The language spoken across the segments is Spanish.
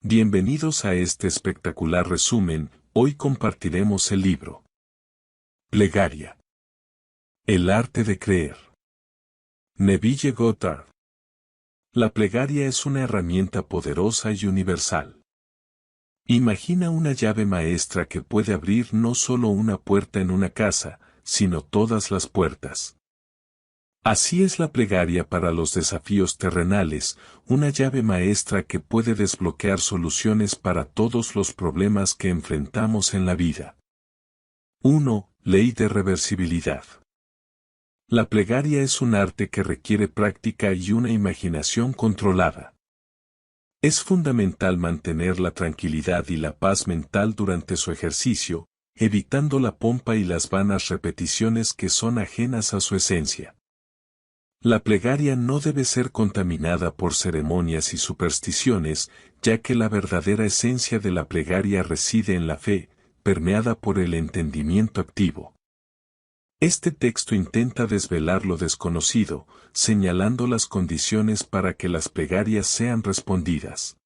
Bienvenidos a este espectacular resumen. Hoy compartiremos el libro Plegaria. El arte de creer. Neville Goddard. La plegaria es una herramienta poderosa y universal. Imagina una llave maestra que puede abrir no solo una puerta en una casa, sino todas las puertas. Así es la plegaria para los desafíos terrenales, una llave maestra que puede desbloquear soluciones para todos los problemas que enfrentamos en la vida. 1. Ley de reversibilidad. La plegaria es un arte que requiere práctica y una imaginación controlada. Es fundamental mantener la tranquilidad y la paz mental durante su ejercicio, evitando la pompa y las vanas repeticiones que son ajenas a su esencia. La plegaria no debe ser contaminada por ceremonias y supersticiones, ya que la verdadera esencia de la plegaria reside en la fe, permeada por el entendimiento activo. Este texto intenta desvelar lo desconocido, señalando las condiciones para que las plegarias sean respondidas.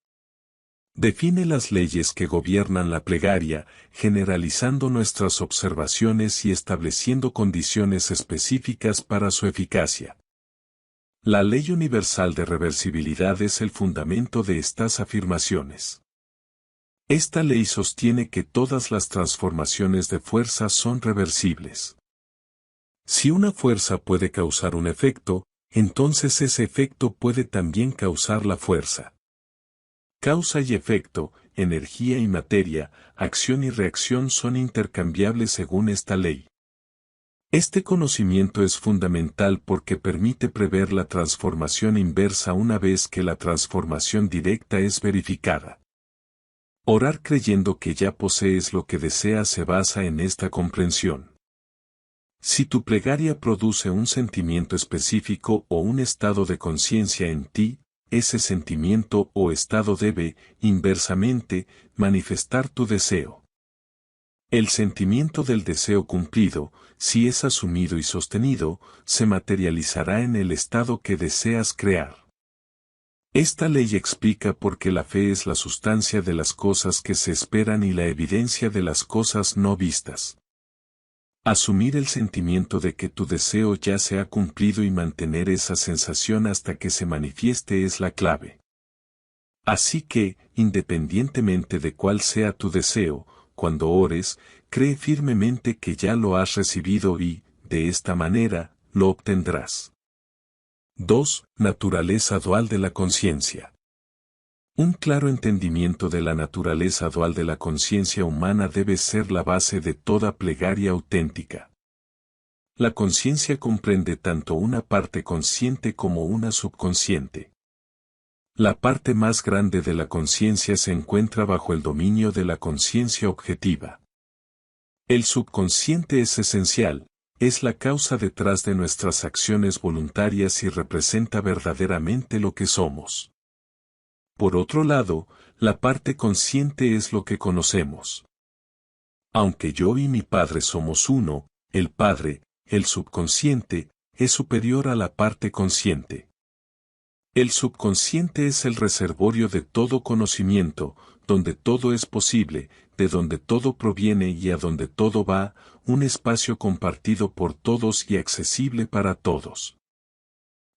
Define las leyes que gobiernan la plegaria, generalizando nuestras observaciones y estableciendo condiciones específicas para su eficacia. La ley universal de reversibilidad es el fundamento de estas afirmaciones. Esta ley sostiene que todas las transformaciones de fuerza son reversibles. Si una fuerza puede causar un efecto, entonces ese efecto puede también causar la fuerza. Causa y efecto, energía y materia, acción y reacción son intercambiables según esta ley. Este conocimiento es fundamental porque permite prever la transformación inversa una vez que la transformación directa es verificada. Orar creyendo que ya posees lo que deseas se basa en esta comprensión. Si tu plegaria produce un sentimiento específico o un estado de conciencia en ti, ese sentimiento o estado debe, inversamente, manifestar tu deseo. El sentimiento del deseo cumplido, si es asumido y sostenido, se materializará en el estado que deseas crear. Esta ley explica por qué la fe es la sustancia de las cosas que se esperan y la evidencia de las cosas no vistas. Asumir el sentimiento de que tu deseo ya se ha cumplido y mantener esa sensación hasta que se manifieste es la clave. Así que, independientemente de cuál sea tu deseo, cuando ores, cree firmemente que ya lo has recibido y, de esta manera, lo obtendrás. 2. Naturaleza dual de la conciencia. Un claro entendimiento de la naturaleza dual de la conciencia humana debe ser la base de toda plegaria auténtica. La conciencia comprende tanto una parte consciente como una subconsciente. La parte más grande de la conciencia se encuentra bajo el dominio de la conciencia objetiva. El subconsciente es esencial, es la causa detrás de nuestras acciones voluntarias y representa verdaderamente lo que somos. Por otro lado, la parte consciente es lo que conocemos. Aunque yo y mi Padre somos uno, el Padre, el subconsciente, es superior a la parte consciente. El subconsciente es el reservorio de todo conocimiento, donde todo es posible, de donde todo proviene y a donde todo va, un espacio compartido por todos y accesible para todos.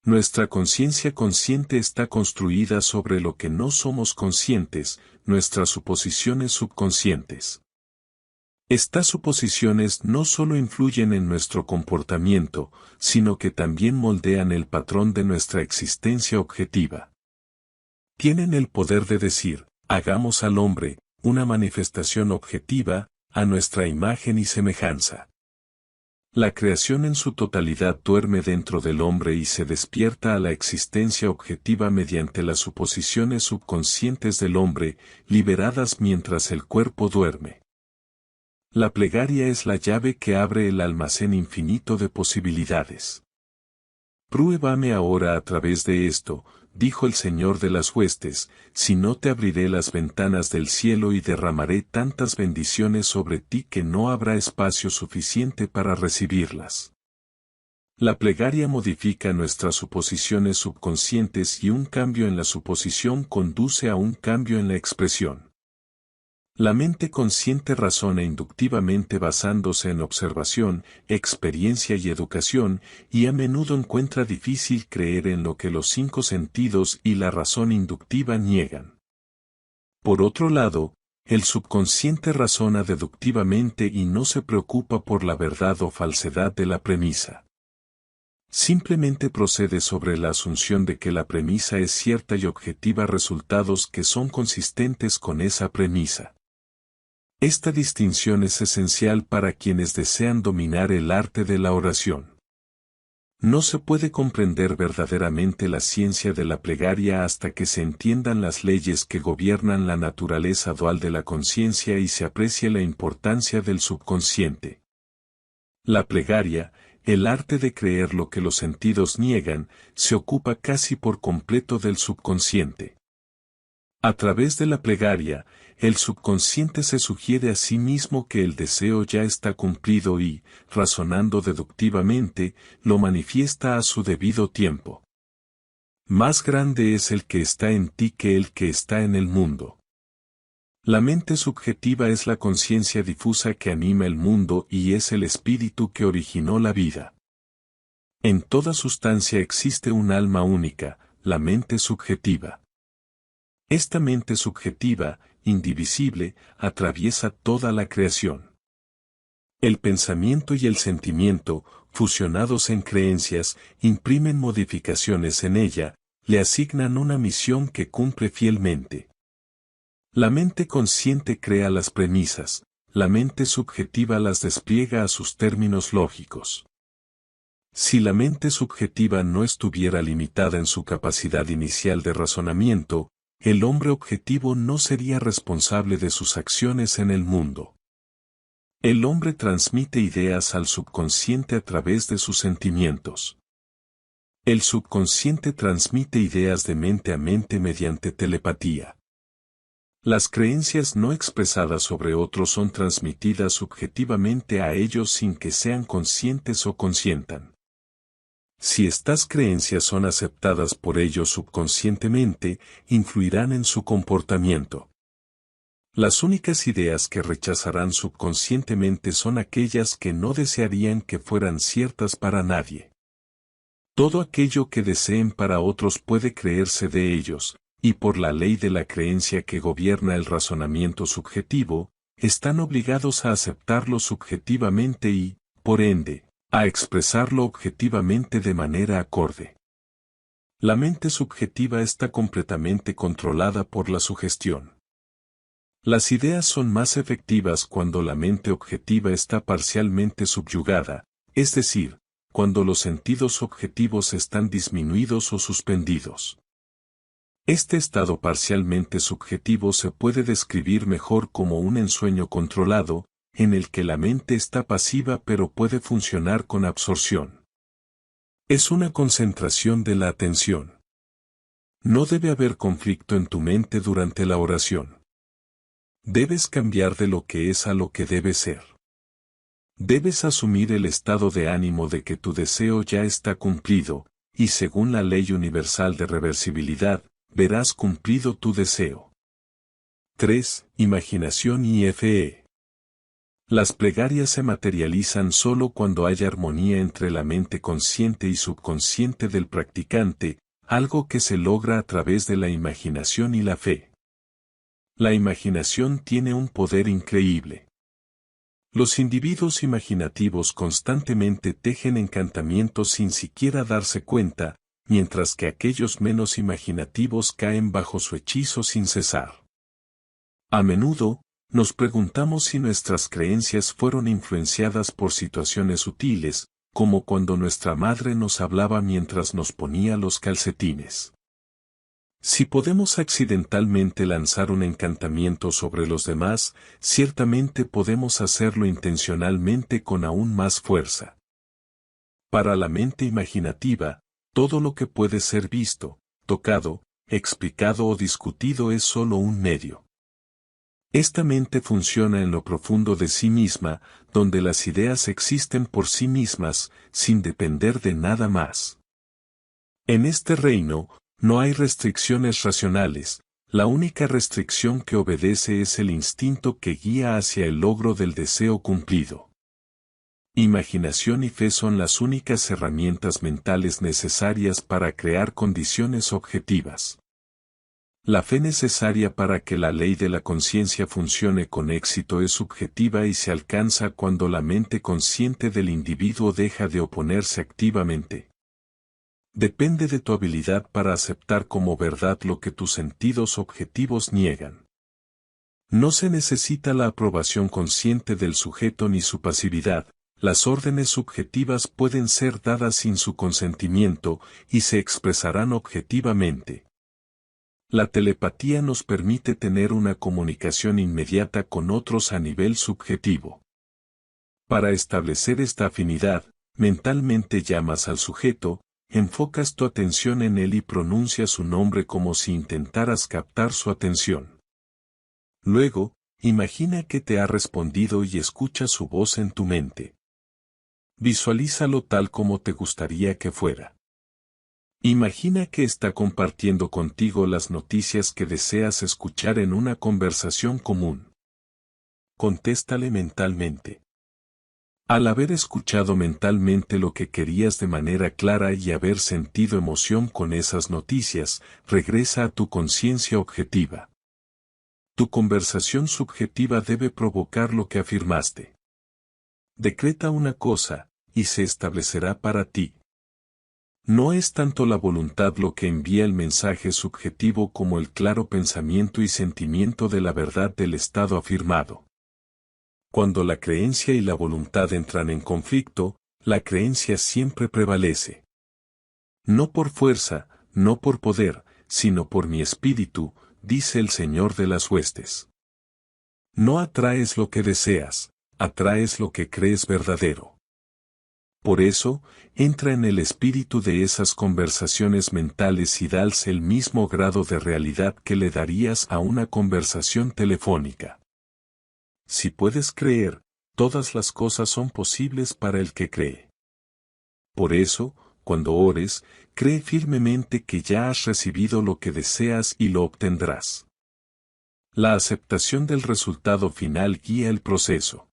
Nuestra conciencia consciente está construida sobre lo que no somos conscientes, nuestras suposiciones subconscientes. Estas suposiciones no solo influyen en nuestro comportamiento, sino que también moldean el patrón de nuestra existencia objetiva. Tienen el poder de decir, hagamos al hombre, una manifestación objetiva, a nuestra imagen y semejanza. La creación en su totalidad duerme dentro del hombre y se despierta a la existencia objetiva mediante las suposiciones subconscientes del hombre, liberadas mientras el cuerpo duerme. La plegaria es la llave que abre el almacén infinito de posibilidades. Pruébame ahora a través de esto, dijo el Señor de las huestes, si no te abriré las ventanas del cielo y derramaré tantas bendiciones sobre ti que no habrá espacio suficiente para recibirlas. La plegaria modifica nuestras suposiciones subconscientes y un cambio en la suposición conduce a un cambio en la expresión. La mente consciente razona inductivamente basándose en observación, experiencia y educación, y a menudo encuentra difícil creer en lo que los 5 sentidos y la razón inductiva niegan. Por otro lado, el subconsciente razona deductivamente y no se preocupa por la verdad o falsedad de la premisa. Simplemente procede sobre la asunción de que la premisa es cierta y objetiva resultados que son consistentes con esa premisa. Esta distinción es esencial para quienes desean dominar el arte de la oración. No se puede comprender verdaderamente la ciencia de la plegaria hasta que se entiendan las leyes que gobiernan la naturaleza dual de la conciencia y se aprecie la importancia del subconsciente. La plegaria, el arte de creer lo que los sentidos niegan, se ocupa casi por completo del subconsciente. A través de la plegaria, el subconsciente se sugiere a sí mismo que el deseo ya está cumplido y, razonando deductivamente, lo manifiesta a su debido tiempo. Más grande es el que está en ti que el que está en el mundo. La mente subjetiva es la conciencia difusa que anima el mundo y es el espíritu que originó la vida. En toda sustancia existe un alma única, la mente subjetiva. Esta mente subjetiva, indivisible, atraviesa toda la creación. El pensamiento y el sentimiento, fusionados en creencias, imprimen modificaciones en ella, le asignan una misión que cumple fielmente. La mente consciente crea las premisas, la mente subjetiva las despliega a sus términos lógicos. Si la mente subjetiva no estuviera limitada en su capacidad inicial de razonamiento, el hombre objetivo no sería responsable de sus acciones en el mundo. El hombre transmite ideas al subconsciente a través de sus sentimientos. El subconsciente transmite ideas de mente a mente mediante telepatía. Las creencias no expresadas sobre otros son transmitidas subjetivamente a ellos sin que sean conscientes o consientan. Si estas creencias son aceptadas por ellos subconscientemente, influirán en su comportamiento. Las únicas ideas que rechazarán subconscientemente son aquellas que no desearían que fueran ciertas para nadie. Todo aquello que deseen para otros puede creerse de ellos, y por la ley de la creencia que gobierna el razonamiento subjetivo, están obligados a aceptarlo subjetivamente y, por ende, a expresarlo objetivamente de manera acorde. La mente subjetiva está completamente controlada por la sugestión. Las ideas son más efectivas cuando la mente objetiva está parcialmente subyugada, es decir, cuando los sentidos objetivos están disminuidos o suspendidos. Este estado parcialmente subjetivo se puede describir mejor como un ensueño controlado, en el que la mente está pasiva pero puede funcionar con absorción. Es una concentración de la atención. No debe haber conflicto en tu mente durante la oración. Debes cambiar de lo que es a lo que debe ser. Debes asumir el estado de ánimo de que tu deseo ya está cumplido, y según la ley universal de reversibilidad, verás cumplido tu deseo. 3. Imaginación y fe. Las plegarias se materializan solo cuando hay armonía entre la mente consciente y subconsciente del practicante, algo que se logra a través de la imaginación y la fe. La imaginación tiene un poder increíble. Los individuos imaginativos constantemente tejen encantamientos sin siquiera darse cuenta, mientras que aquellos menos imaginativos caen bajo su hechizo sin cesar. A menudo, nos preguntamos si nuestras creencias fueron influenciadas por situaciones sutiles, como cuando nuestra madre nos hablaba mientras nos ponía los calcetines. Si podemos accidentalmente lanzar un encantamiento sobre los demás, ciertamente podemos hacerlo intencionalmente con aún más fuerza. Para la mente imaginativa, todo lo que puede ser visto, tocado, explicado o discutido es solo un medio. Esta mente funciona en lo profundo de sí misma, donde las ideas existen por sí mismas, sin depender de nada más. En este reino, no hay restricciones racionales, la única restricción que obedece es el instinto que guía hacia el logro del deseo cumplido. Imaginación y fe son las únicas herramientas mentales necesarias para crear condiciones objetivas. La fe necesaria para que la ley de la conciencia funcione con éxito es subjetiva y se alcanza cuando la mente consciente del individuo deja de oponerse activamente. Depende de tu habilidad para aceptar como verdad lo que tus sentidos objetivos niegan. No se necesita la aprobación consciente del sujeto ni su pasividad. Las órdenes subjetivas pueden ser dadas sin su consentimiento y se expresarán objetivamente. La telepatía nos permite tener una comunicación inmediata con otros a nivel subjetivo. Para establecer esta afinidad, mentalmente llamas al sujeto, enfocas tu atención en él y pronuncias su nombre como si intentaras captar su atención. Luego, imagina que te ha respondido y escucha su voz en tu mente. Visualízalo tal como te gustaría que fuera. Imagina que está compartiendo contigo las noticias que deseas escuchar en una conversación común. Contéstale mentalmente. Al haber escuchado mentalmente lo que querías de manera clara y haber sentido emoción con esas noticias, regresa a tu conciencia objetiva. Tu conversación subjetiva debe provocar lo que afirmaste. Decreta una cosa, y se establecerá para ti. No es tanto la voluntad lo que envía el mensaje subjetivo como el claro pensamiento y sentimiento de la verdad del estado afirmado. Cuando la creencia y la voluntad entran en conflicto, la creencia siempre prevalece. No por fuerza, no por poder, sino por mi espíritu, dice el Señor de las huestes. No atraes lo que deseas, atraes lo que crees verdadero. Por eso, entra en el espíritu de esas conversaciones mentales y dales el mismo grado de realidad que le darías a una conversación telefónica. Si puedes creer, todas las cosas son posibles para el que cree. Por eso, cuando ores, cree firmemente que ya has recibido lo que deseas y lo obtendrás. La aceptación del resultado final guía el proceso.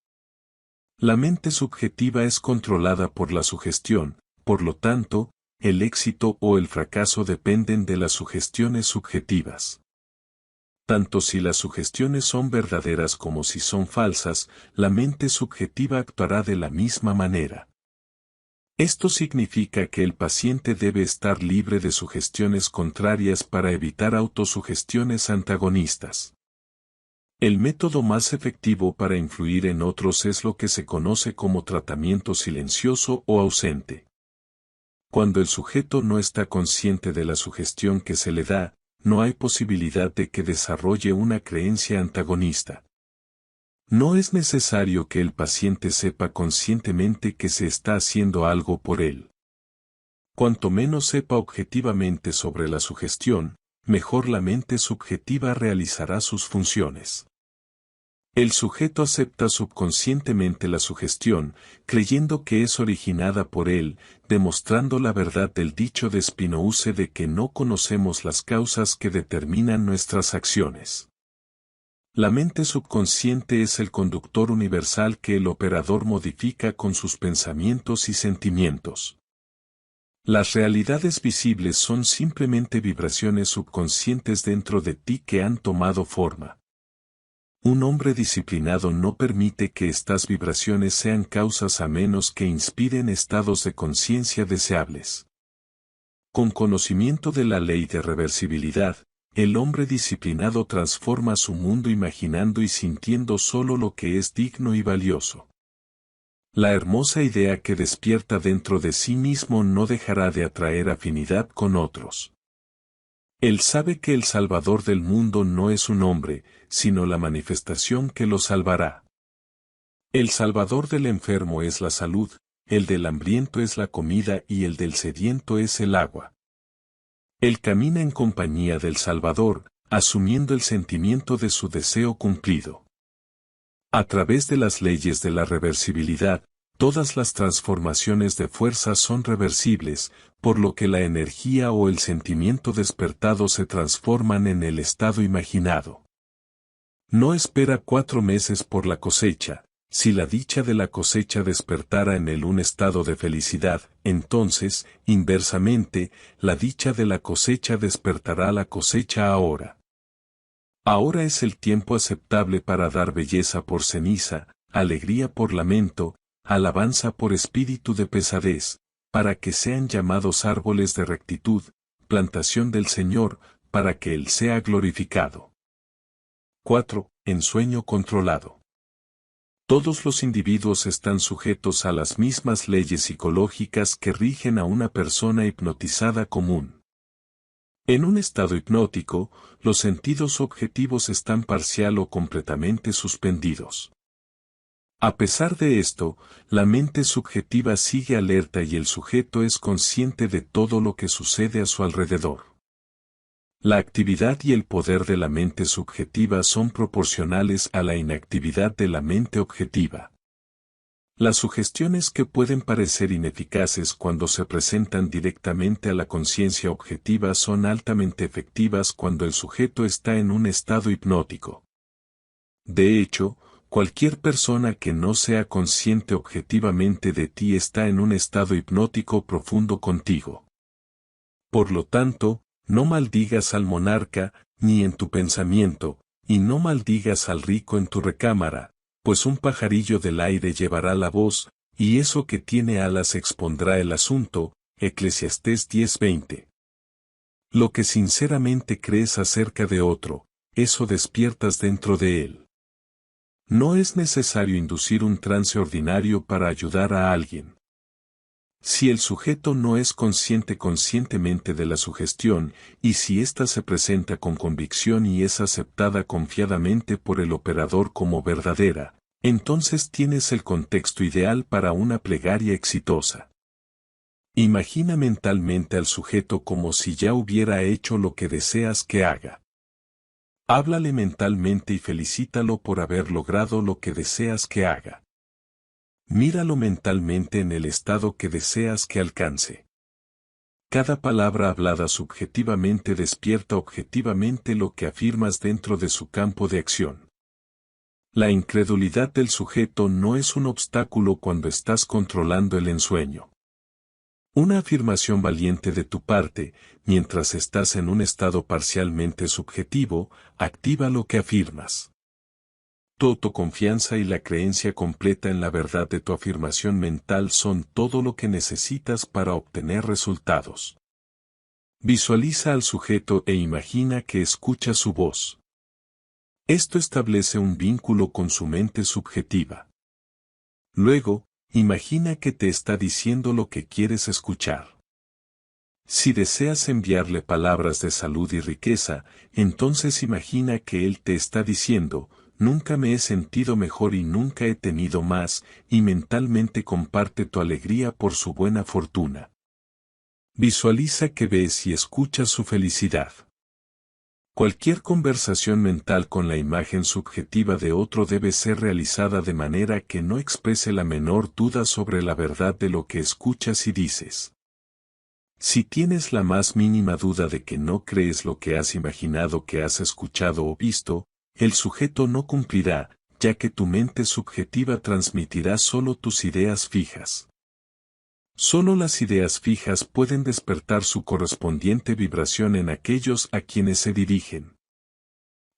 La mente subjetiva es controlada por la sugestión, por lo tanto, el éxito o el fracaso dependen de las sugestiones subjetivas. Tanto si las sugestiones son verdaderas como si son falsas, la mente subjetiva actuará de la misma manera. Esto significa que el paciente debe estar libre de sugestiones contrarias para evitar autosugestiones antagonistas. El método más efectivo para influir en otros es lo que se conoce como tratamiento silencioso o ausente. Cuando el sujeto no está consciente de la sugestión que se le da, no hay posibilidad de que desarrolle una creencia antagonista. No es necesario que el paciente sepa conscientemente que se está haciendo algo por él. Cuanto menos sepa objetivamente sobre la sugestión, mejor la mente subjetiva realizará sus funciones. El sujeto acepta subconscientemente la sugestión, creyendo que es originada por él, demostrando la verdad del dicho de Spinoza de que no conocemos las causas que determinan nuestras acciones. La mente subconsciente es el conductor universal que el operador modifica con sus pensamientos y sentimientos. Las realidades visibles son simplemente vibraciones subconscientes dentro de ti que han tomado forma. Un hombre disciplinado no permite que estas vibraciones sean causas a menos que inspiren estados de conciencia deseables. Con conocimiento de la ley de reversibilidad, el hombre disciplinado transforma su mundo imaginando y sintiendo solo lo que es digno y valioso. La hermosa idea que despierta dentro de sí mismo no dejará de atraer afinidad con otros. Él sabe que el Salvador del mundo no es un hombre, sino la manifestación que lo salvará. El Salvador del enfermo es la salud, el del hambriento es la comida y el del sediento es el agua. Él camina en compañía del Salvador, asumiendo el sentimiento de su deseo cumplido. A través de las leyes de la reversibilidad, todas las transformaciones de fuerza son reversibles, por lo que la energía o el sentimiento despertado se transforman en el estado imaginado. No espera 4 meses por la cosecha. Si la dicha de la cosecha despertara en él un estado de felicidad, entonces, inversamente, la dicha de la cosecha despertará la cosecha ahora. Ahora es el tiempo aceptable para dar belleza por ceniza, alegría por lamento, alabanza por espíritu de pesadez, para que sean llamados árboles de rectitud, plantación del Señor, para que Él sea glorificado. 4. Ensueño controlado. Todos los individuos están sujetos a las mismas leyes psicológicas que rigen a una persona hipnotizada común. En un estado hipnótico, los sentidos objetivos están parcial o completamente suspendidos. A pesar de esto, la mente subjetiva sigue alerta y el sujeto es consciente de todo lo que sucede a su alrededor. La actividad y el poder de la mente subjetiva son proporcionales a la inactividad de la mente objetiva. Las sugestiones que pueden parecer ineficaces cuando se presentan directamente a la conciencia objetiva son altamente efectivas cuando el sujeto está en un estado hipnótico. De hecho, cualquier persona que no sea consciente objetivamente de ti está en un estado hipnótico profundo contigo. Por lo tanto, no maldigas al monarca, ni en tu pensamiento, y no maldigas al rico en tu recámara, pues un pajarillo del aire llevará la voz, y eso que tiene alas expondrá el asunto. Eclesiastés 10:20. Lo que sinceramente crees acerca de otro, eso despiertas dentro de él. No es necesario inducir un trance ordinario para ayudar a alguien. Si el sujeto no es conscientemente de la sugestión, y si ésta se presenta con convicción y es aceptada confiadamente por el operador como verdadera, entonces tienes el contexto ideal para una plegaria exitosa. Imagina mentalmente al sujeto como si ya hubiera hecho lo que deseas que haga. Háblale mentalmente y felicítalo por haber logrado lo que deseas que haga. Míralo mentalmente en el estado que deseas que alcance. Cada palabra hablada subjetivamente despierta objetivamente lo que afirmas dentro de su campo de acción. La incredulidad del sujeto no es un obstáculo cuando estás controlando el ensueño. Una afirmación valiente de tu parte, mientras estás en un estado parcialmente subjetivo, activa lo que afirmas. Tu autoconfianza y la creencia completa en la verdad de tu afirmación mental son todo lo que necesitas para obtener resultados. Visualiza al sujeto e imagina que escucha su voz. Esto establece un vínculo con su mente subjetiva. Luego, imagina que te está diciendo lo que quieres escuchar. Si deseas enviarle palabras de salud y riqueza, entonces imagina que él te está diciendo: nunca me he sentido mejor y nunca he tenido más, y mentalmente comparte tu alegría por su buena fortuna. Visualiza que ves y escuchas su felicidad. Cualquier conversación mental con la imagen subjetiva de otro debe ser realizada de manera que no exprese la menor duda sobre la verdad de lo que escuchas y dices. Si tienes la más mínima duda de que no crees lo que has imaginado que has escuchado o visto, el sujeto no cumplirá, ya que tu mente subjetiva transmitirá solo tus ideas fijas. Solo las ideas fijas pueden despertar su correspondiente vibración en aquellos a quienes se dirigen.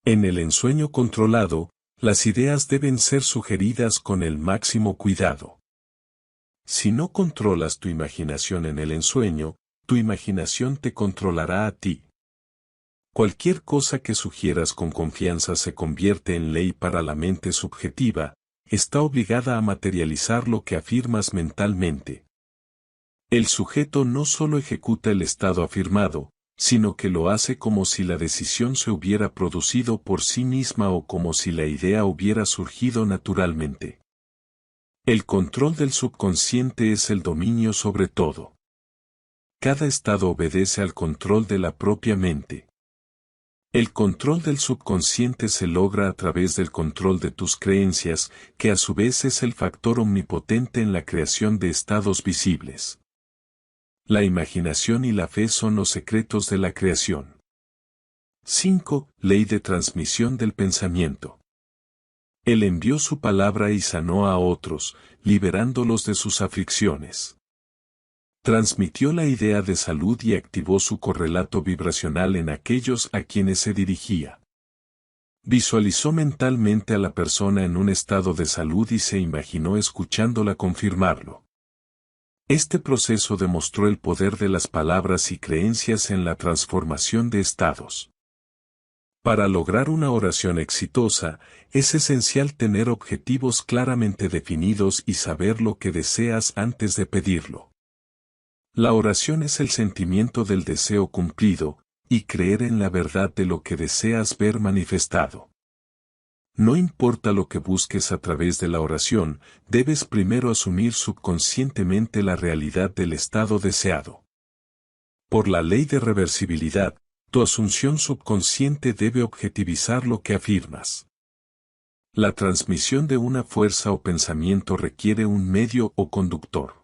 En el ensueño controlado, las ideas deben ser sugeridas con el máximo cuidado. Si no controlas tu imaginación en el ensueño, tu imaginación te controlará a ti. Cualquier cosa que sugieras con confianza se convierte en ley para la mente subjetiva, está obligada a materializar lo que afirmas mentalmente. El sujeto no solo ejecuta el estado afirmado, sino que lo hace como si la decisión se hubiera producido por sí misma o como si la idea hubiera surgido naturalmente. El control del subconsciente es el dominio sobre todo. Cada estado obedece al control de la propia mente. El control del subconsciente se logra a través del control de tus creencias, que a su vez es el factor omnipotente en la creación de estados visibles. La imaginación y la fe son los secretos de la creación. 5. Ley de transmisión del pensamiento. Él envió su palabra y sanó a otros, liberándolos de sus aflicciones. Transmitió la idea de salud y activó su correlato vibracional en aquellos a quienes se dirigía. Visualizó mentalmente a la persona en un estado de salud y se imaginó escuchándola confirmarlo. Este proceso demostró el poder de las palabras y creencias en la transformación de estados. Para lograr una oración exitosa, es esencial tener objetivos claramente definidos y saber lo que deseas antes de pedirlo. La oración es el sentimiento del deseo cumplido, y creer en la verdad de lo que deseas ver manifestado. No importa lo que busques a través de la oración, debes primero asumir subconscientemente la realidad del estado deseado. Por la ley de reversibilidad, tu asunción subconsciente debe objetivizar lo que afirmas. La transmisión de una fuerza o pensamiento requiere un medio o conductor.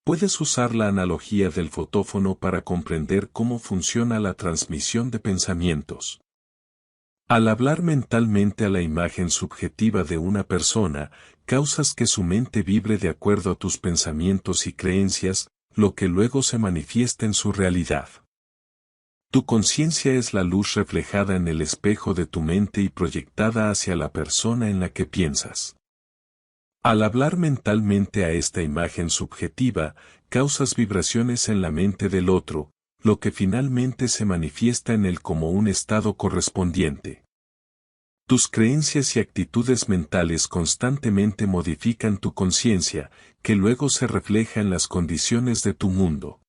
Puedes usar la analogía del fotófono para comprender cómo funciona la transmisión de pensamientos. Al hablar mentalmente a la imagen subjetiva de una persona, causas que su mente vibre de acuerdo a tus pensamientos y creencias, lo que luego se manifiesta en su realidad. Tu conciencia es la luz reflejada en el espejo de tu mente y proyectada hacia la persona en la que piensas. Al hablar mentalmente a esta imagen subjetiva, causas vibraciones en la mente del otro, lo que finalmente se manifiesta en él como un estado correspondiente. Tus creencias y actitudes mentales constantemente modifican tu conciencia, que luego se refleja en las condiciones de tu mundo.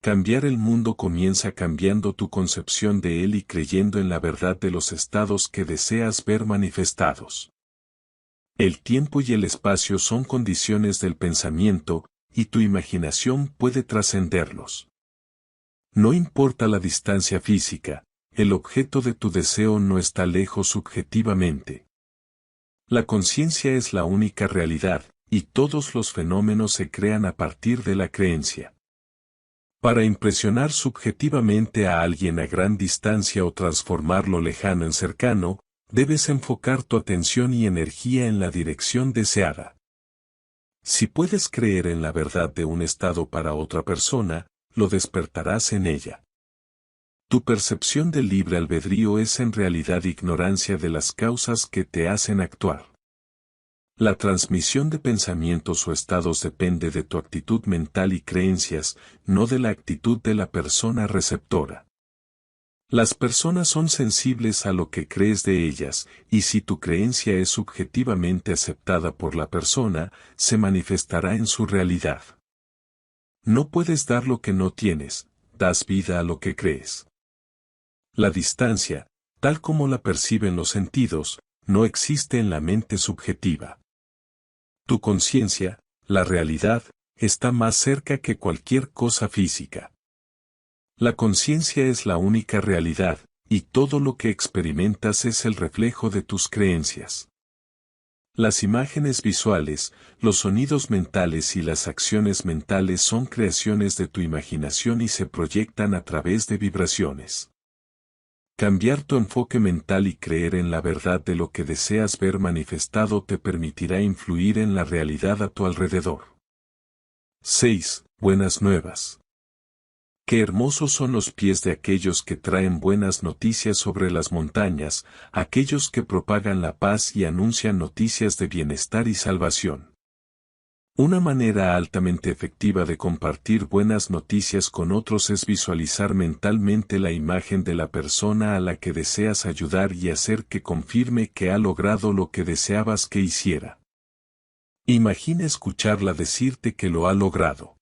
Cambiar el mundo comienza cambiando tu concepción de él y creyendo en la verdad de los estados que deseas ver manifestados. El tiempo y el espacio son condiciones del pensamiento, y tu imaginación puede trascenderlos. No importa la distancia física, el objeto de tu deseo no está lejos subjetivamente. La conciencia es la única realidad, y todos los fenómenos se crean a partir de la creencia. Para impresionar subjetivamente a alguien a gran distancia o transformarlo lejano en cercano, debes enfocar tu atención y energía en la dirección deseada. Si puedes creer en la verdad de un estado para otra persona, lo despertarás en ella. Tu percepción del libre albedrío es en realidad ignorancia de las causas que te hacen actuar. La transmisión de pensamientos o estados depende de tu actitud mental y creencias, no de la actitud de la persona receptora. Las personas son sensibles a lo que crees de ellas, y si tu creencia es subjetivamente aceptada por la persona, se manifestará en su realidad. No puedes dar lo que no tienes, das vida a lo que crees. La distancia, tal como la perciben los sentidos, no existe en la mente subjetiva. Tu conciencia, la realidad, está más cerca que cualquier cosa física. La conciencia es la única realidad, y todo lo que experimentas es el reflejo de tus creencias. Las imágenes visuales, los sonidos mentales y las acciones mentales son creaciones de tu imaginación y se proyectan a través de vibraciones. Cambiar tu enfoque mental y creer en la verdad de lo que deseas ver manifestado te permitirá influir en la realidad a tu alrededor. 6. Buenas nuevas. Qué hermosos son los pies de aquellos que traen buenas noticias sobre las montañas, aquellos que propagan la paz y anuncian noticias de bienestar y salvación. Una manera altamente efectiva de compartir buenas noticias con otros es visualizar mentalmente la imagen de la persona a la que deseas ayudar y hacer que confirme que ha logrado lo que deseabas que hiciera. Imagina escucharla decirte que lo ha logrado.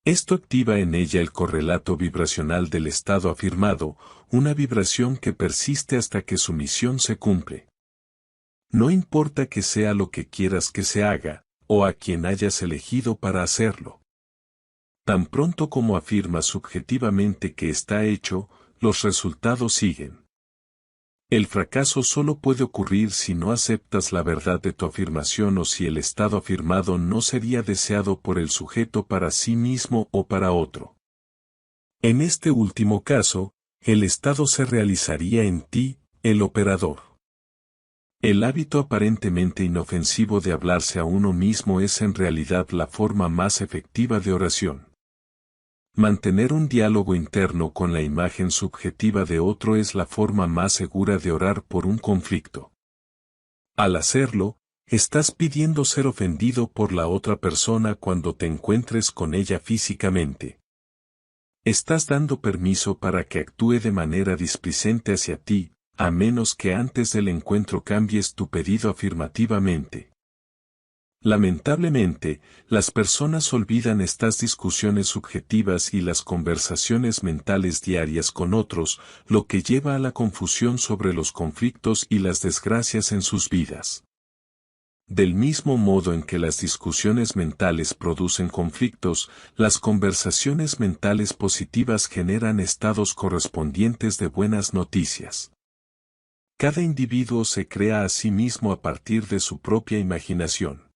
Esto activa en ella el correlato vibracional del estado afirmado, una vibración que persiste hasta que su misión se cumple. No importa que sea lo que quieras que se haga, o a quien hayas elegido para hacerlo. Tan pronto como afirmas subjetivamente que está hecho, los resultados siguen. El fracaso solo puede ocurrir si no aceptas la verdad de tu afirmación o si el estado afirmado no sería deseado por el sujeto para sí mismo o para otro. En este último caso, el estado se realizaría en ti, el operador. El hábito aparentemente inofensivo de hablarse a uno mismo es en realidad la forma más efectiva de oración. Mantener un diálogo interno con la imagen subjetiva de otro es la forma más segura de orar por un conflicto. Al hacerlo, estás pidiendo ser ofendido por la otra persona cuando te encuentres con ella físicamente. Estás dando permiso para que actúe de manera displicente hacia ti, a menos que antes del encuentro cambies tu pedido afirmativamente. Lamentablemente, las personas olvidan estas discusiones subjetivas y las conversaciones mentales diarias con otros, lo que lleva a la confusión sobre los conflictos y las desgracias en sus vidas. Del mismo modo en que las discusiones mentales producen conflictos, las conversaciones mentales positivas generan estados correspondientes de buenas noticias. Cada individuo se crea a sí mismo a partir de su propia imaginación.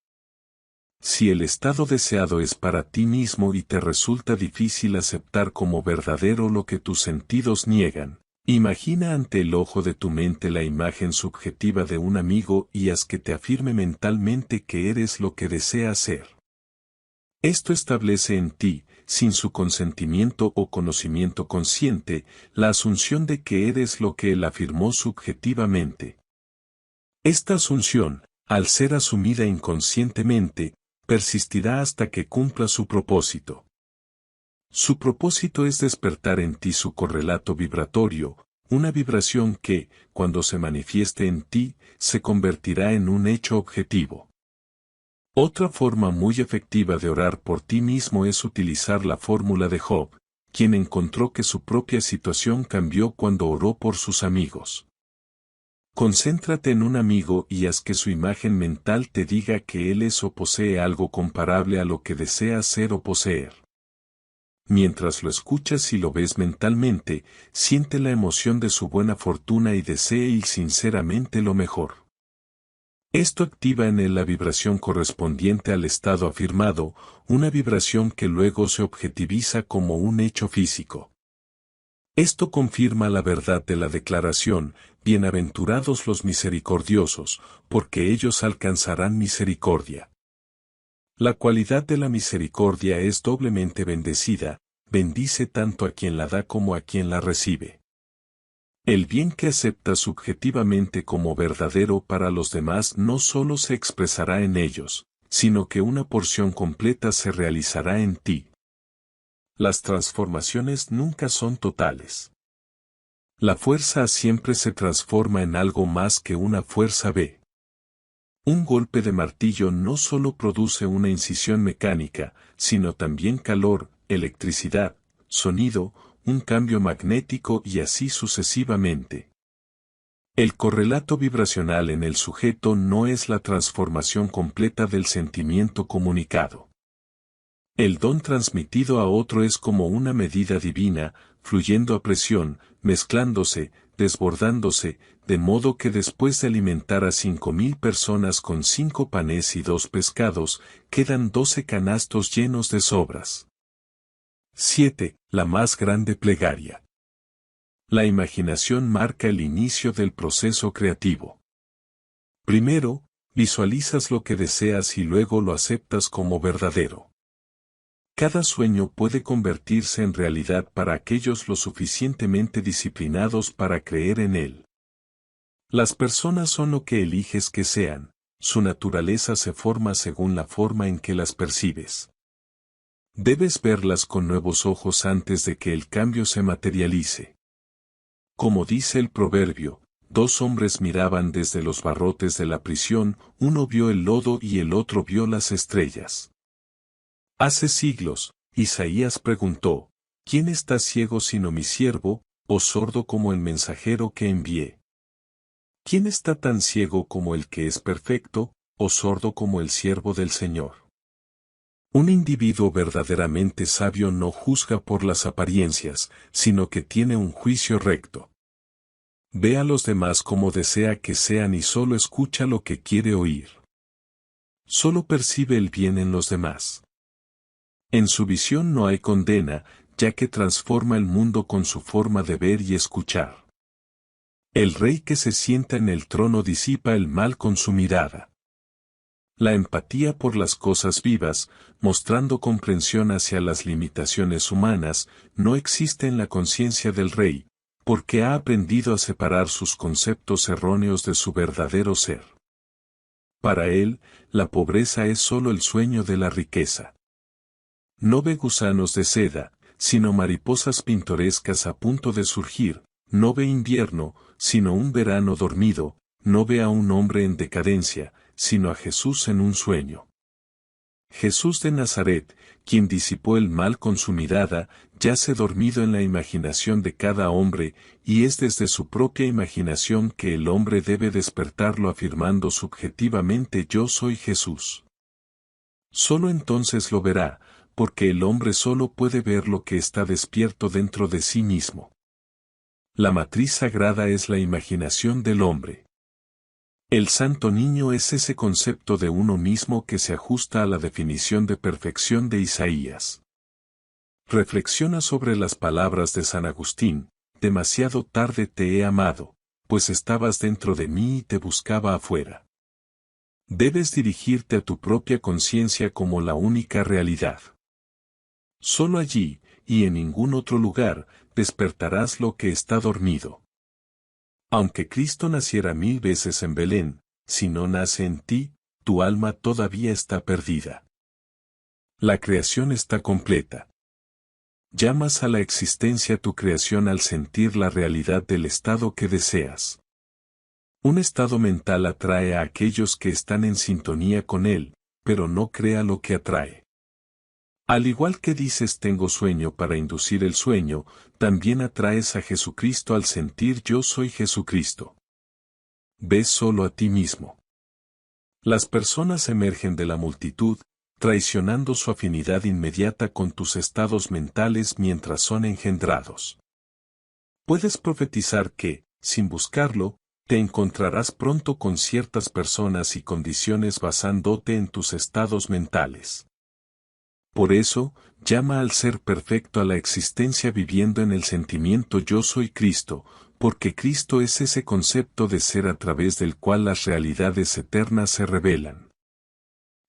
Si el estado deseado es para ti mismo y te resulta difícil aceptar como verdadero lo que tus sentidos niegan, imagina ante el ojo de tu mente la imagen subjetiva de un amigo y haz que te afirme mentalmente que eres lo que desea ser. Esto establece en ti, sin su consentimiento o conocimiento consciente, la asunción de que eres lo que él afirmó subjetivamente. Esta asunción, al ser asumida inconscientemente, persistirá hasta que cumpla su propósito. Su propósito es despertar en ti su correlato vibratorio, una vibración que, cuando se manifieste en ti, se convertirá en un hecho objetivo. Otra forma muy efectiva de orar por ti mismo es utilizar la fórmula de Job, quien encontró que su propia situación cambió cuando oró por sus amigos. Concéntrate en un amigo y haz que su imagen mental te diga que él es o posee algo comparable a lo que deseas ser o poseer. Mientras lo escuchas y lo ves mentalmente, siente la emoción de su buena fortuna y desee sinceramente lo mejor. Esto activa en él la vibración correspondiente al estado afirmado, una vibración que luego se objetiviza como un hecho físico. Esto confirma la verdad de la declaración, bienaventurados los misericordiosos, porque ellos alcanzarán misericordia. La cualidad de la misericordia es doblemente bendecida, bendice tanto a quien la da como a quien la recibe. El bien que aceptas subjetivamente como verdadero para los demás no solo se expresará en ellos, sino que una porción completa se realizará en ti. Las transformaciones nunca son totales. La fuerza A siempre se transforma en algo más que una fuerza B. Un golpe de martillo no solo produce una incisión mecánica, sino también calor, electricidad, sonido, un cambio magnético y así sucesivamente. El correlato vibracional en el sujeto no es la transformación completa del sentimiento comunicado. El don transmitido a otro es como una medida divina, fluyendo a presión, mezclándose, desbordándose, de modo que después de alimentar a 5.000 personas con 5 panes y 2 pescados, quedan 12 canastos llenos de sobras. 7. La más grande plegaria. La imaginación marca el inicio del proceso creativo. Primero, visualizas lo que deseas y luego lo aceptas como verdadero. Cada sueño puede convertirse en realidad para aquellos lo suficientemente disciplinados para creer en él. Las personas son lo que eliges que sean, su naturaleza se forma según la forma en que las percibes. Debes verlas con nuevos ojos antes de que el cambio se materialice. Como dice el proverbio, 2 hombres miraban desde los barrotes de la prisión, uno vio el lodo y el otro vio las estrellas. Hace siglos, Isaías preguntó, ¿quién está ciego sino mi siervo, o sordo como el mensajero que envié? ¿Quién está tan ciego como el que es perfecto, o sordo como el siervo del Señor? Un individuo verdaderamente sabio no juzga por las apariencias, sino que tiene un juicio recto. Ve a los demás como desea que sean y solo escucha lo que quiere oír. Solo percibe el bien en los demás. En su visión no hay condena, ya que transforma el mundo con su forma de ver y escuchar. El rey que se sienta en el trono disipa el mal con su mirada. La empatía por las cosas vivas, mostrando comprensión hacia las limitaciones humanas, no existe en la conciencia del rey, porque ha aprendido a separar sus conceptos erróneos de su verdadero ser. Para él, la pobreza es solo el sueño de la riqueza. No ve gusanos de seda, sino mariposas pintorescas a punto de surgir, no ve invierno, sino un verano dormido, no ve a un hombre en decadencia, sino a Jesús en un sueño. Jesús de Nazaret, quien disipó el mal con su mirada, yace dormido en la imaginación de cada hombre, y es desde su propia imaginación que el hombre debe despertarlo afirmando subjetivamente yo soy Jesús. Solo entonces lo verá, porque el hombre solo puede ver lo que está despierto dentro de sí mismo. La matriz sagrada es la imaginación del hombre. El santo niño es ese concepto de uno mismo que se ajusta a la definición de perfección de Isaías. Reflexiona sobre las palabras de San Agustín, demasiado tarde te he amado, pues estabas dentro de mí y te buscaba afuera. Debes dirigirte a tu propia conciencia como la única realidad. Solo allí, y en ningún otro lugar, despertarás lo que está dormido. Aunque Cristo naciera 1000 veces en Belén, si no nace en ti, tu alma todavía está perdida. La creación está completa. Llamas a la existencia tu creación al sentir la realidad del estado que deseas. Un estado mental atrae a aquellos que están en sintonía con él, pero no crea lo que atrae. Al igual que dices tengo sueño para inducir el sueño, también atraes a Jesucristo al sentir yo soy Jesucristo. Ves solo a ti mismo. Las personas emergen de la multitud, traicionando su afinidad inmediata con tus estados mentales mientras son engendrados. Puedes profetizar que, sin buscarlo, te encontrarás pronto con ciertas personas y condiciones basándote en tus estados mentales. Por eso, llama al ser perfecto a la existencia viviendo en el sentimiento yo soy Cristo, porque Cristo es ese concepto de ser a través del cual las realidades eternas se revelan.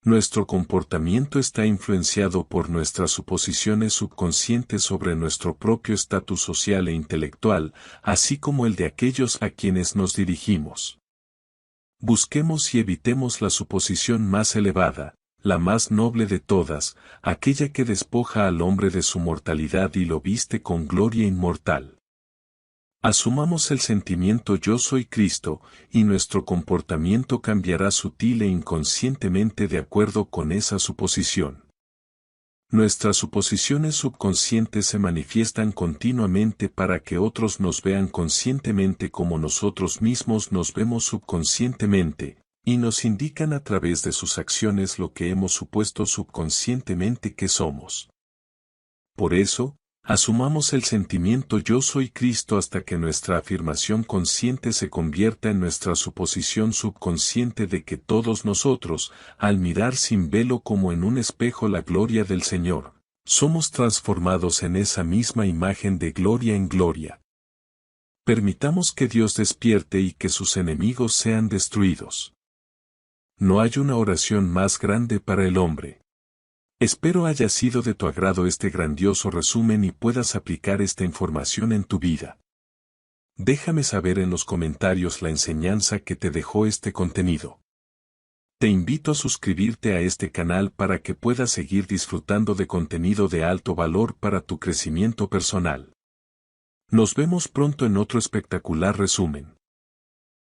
Nuestro comportamiento está influenciado por nuestras suposiciones subconscientes sobre nuestro propio estatus social e intelectual, así como el de aquellos a quienes nos dirigimos. Busquemos y evitemos la suposición más elevada, la más noble de todas, aquella que despoja al hombre de su mortalidad y lo viste con gloria inmortal. Asumamos el sentimiento yo soy Cristo, y nuestro comportamiento cambiará sutil e inconscientemente de acuerdo con esa suposición. Nuestras suposiciones subconscientes se manifiestan continuamente para que otros nos vean conscientemente como nosotros mismos nos vemos subconscientemente, y nos indican a través de sus acciones lo que hemos supuesto subconscientemente que somos. Por eso, asumamos el sentimiento yo soy Cristo hasta que nuestra afirmación consciente se convierta en nuestra suposición subconsciente de que todos nosotros, al mirar sin velo como en un espejo la gloria del Señor, somos transformados en esa misma imagen de gloria en gloria. Permitamos que Dios despierte y que sus enemigos sean destruidos. No hay una oración más grande para el hombre. Espero haya sido de tu agrado este grandioso resumen y puedas aplicar esta información en tu vida. Déjame saber en los comentarios la enseñanza que te dejó este contenido. Te invito a suscribirte a este canal para que puedas seguir disfrutando de contenido de alto valor para tu crecimiento personal. Nos vemos pronto en otro espectacular resumen.